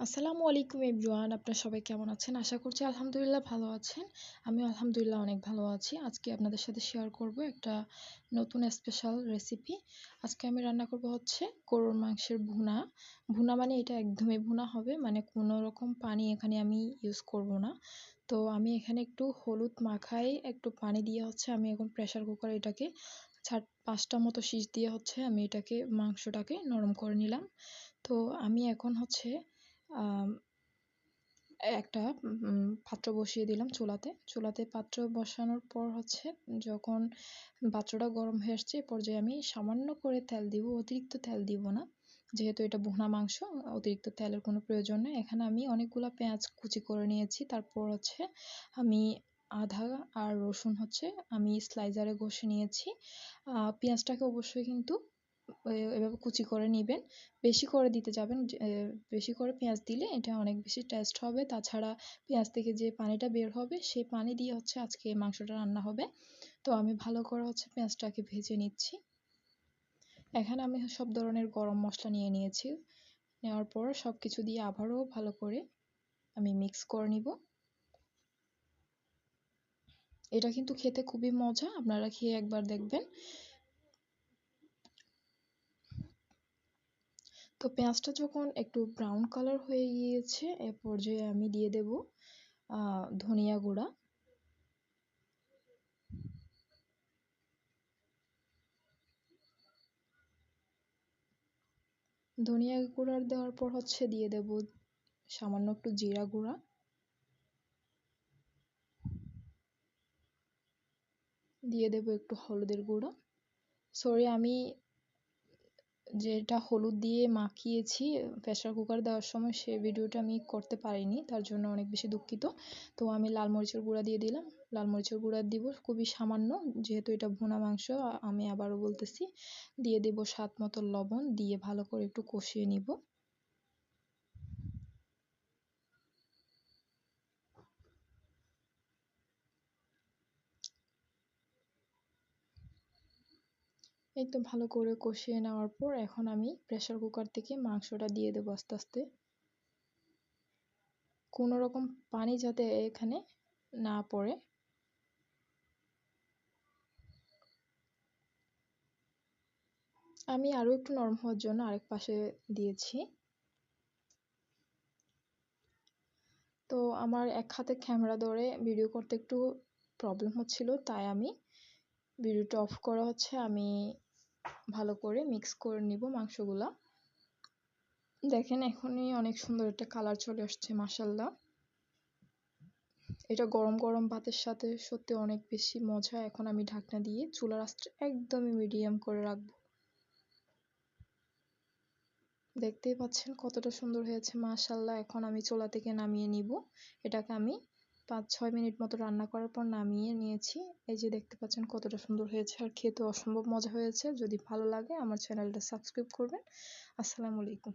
আসসালামু আলাইকুম এভরিওয়ান, আপনারা সবাই কেমন আছেন? আশা করছি আলহামদুলিল্লাহ ভালো আছেন। আমিও আলহামদুলিল্লাহ অনেক ভালো আছি। আজকে আপনাদের সাথে শেয়ার করব একটা নতুন স্পেশাল রেসিপি। আজকে আমি রান্না করব হচ্ছে গরুর মাংসের ভুনা। ভুনা মানে এটা একদমই ভুনা হবে, মানে কোনো রকম পানি এখানে আমি ইউজ করব না। তো আমি এখানে একটু হলুদ মাখাই, একটু পানি দিয়ে হচ্ছে আমি এখন প্রেসার কুকারে এটাকে 4-5টা মতো সিজ দিয়ে হচ্ছে আমি এটাকে মাংসটাকে নরম করে নিলাম। তো আমি এখন হচ্ছে একটা পাত্র বসিয়ে দিলাম চুলাতে পাত্র বসানোর পর হচ্ছে যখন পাত্রটা গরম হয়ে আসছে এ পর্যায়ে আমি সামান্য করে তেল দিব, অতিরিক্ত তেল দিব না, যেহেতু এটা ভুনা মাংস অতিরিক্ত তেলের কোনো প্রয়োজন নেই। এখানে আমি অনেকগুলো পেঁয়াজ কুচি করে নিয়েছি, তারপর হচ্ছে আমি আদা আর রসুন হচ্ছে আমি স্লাইজারে ঘষে নিয়েছি। পেঁয়াজটাকে অবশ্যই কিন্তু এভাবে কুচি করে নেবেন, বেশি করে দিতে যাবেন, বেশি করে পেঁয়াজ দিলে এটা অনেক বেশি টেস্ট হবে। তাছাড়া পেঁয়াজ থেকে যে পানিটা বের হবে সেই পানি দিয়ে হচ্ছে আজকে মাংসটা রান্না হবে। তো আমি ভালো করে হচ্ছে পেঁয়াজটাকে ভেজে নিচ্ছি। এখানে আমি সব ধরনের গরম মশলা নিয়ে নিয়েছি, নেওয়ার পর সব কিছু দিয়ে আবারও ভালো করে আমি মিক্স করে নিব। এটা কিন্তু খেতে খুবই মজা, আপনারা খেয়ে একবার দেখবেন। তো পেঁয়াজটা যখন একটু ব্রাউন কালার হয়ে গিয়েছে এ পর্যায়ে আমি দিয়ে দেব ধনিয়া গুঁড়া। ধনিয়া গুঁড়া দেওয়ার পর হচ্ছে দিয়ে দেব সামান্য একটু জিরা গুঁড়া, দিয়ে দেব একটু হলুদের গুঁড়া। সরি, আমি যেটা হলুদ দিয়ে মাখিয়েছি প্রেসার কুকার দেওয়ার সময় সেই ভিডিওটা আমি করতে পারিনি, তার জন্য অনেক বেশি দুঃখিত। তো আমি লাল মরিচের গুঁড়া দিয়ে দিলাম, লাল মরিচের গুঁড়া দিব খুবই সামান্য, যেহেতু এটা ভুনা মাংস। আমি আবারও বলতেছি, দিয়ে দেব স্বাদ মতো লবণ, দিয়ে ভালো করে একটু কষিয়ে নিব। এই তো ভালো করে কষিয়ে নেওয়ার পর এখন আমি প্রেসার কুকার থেকে মাংসটা দিয়ে দেবো আস্তে আস্তে। কোনো রকম পানি যাতে এখানে না পড়ে। আমি আরও একটু নরম হওয়ার জন্য আরেক পাশে দিয়েছি। তো আমার এক হাতে ক্যামেরা ধরে ভিডিও করতে একটু প্রবলেম হচ্ছিল, তাই আমি ভিডিওটা অফ করা হচ্ছে আমি ভালো করে মিক্স করে নিব মাংসগুলা। দেখেন এখনই অনেক সুন্দর একটা কালার চলে আসছে, মাশাল্লাহ। এটা গরম গরম ভাতের সাথে সত্যি অনেক বেশি মজা। এখন আমি ঢাকনা দিয়ে চুলার আঁচটা একদমই মিডিয়াম করে রাখবো। দেখতেই পাচ্ছেন কতটা সুন্দর হয়েছে, মাশাল্লাহ। এখন আমি চুলা থেকে নামিয়ে নিব। এটাকে আমি 5-6 মিনিট মতো রান্না করার পর নামিয়ে নিয়েছি। এই যে দেখতে পাচ্ছেন কতটা সুন্দর হয়েছে, আর খেতে অসম্ভব মজা হয়েছে। যদি ভালো লাগে আমার চ্যানেলটা সাবস্ক্রাইব করবেন। আসসালামু আলাইকুম।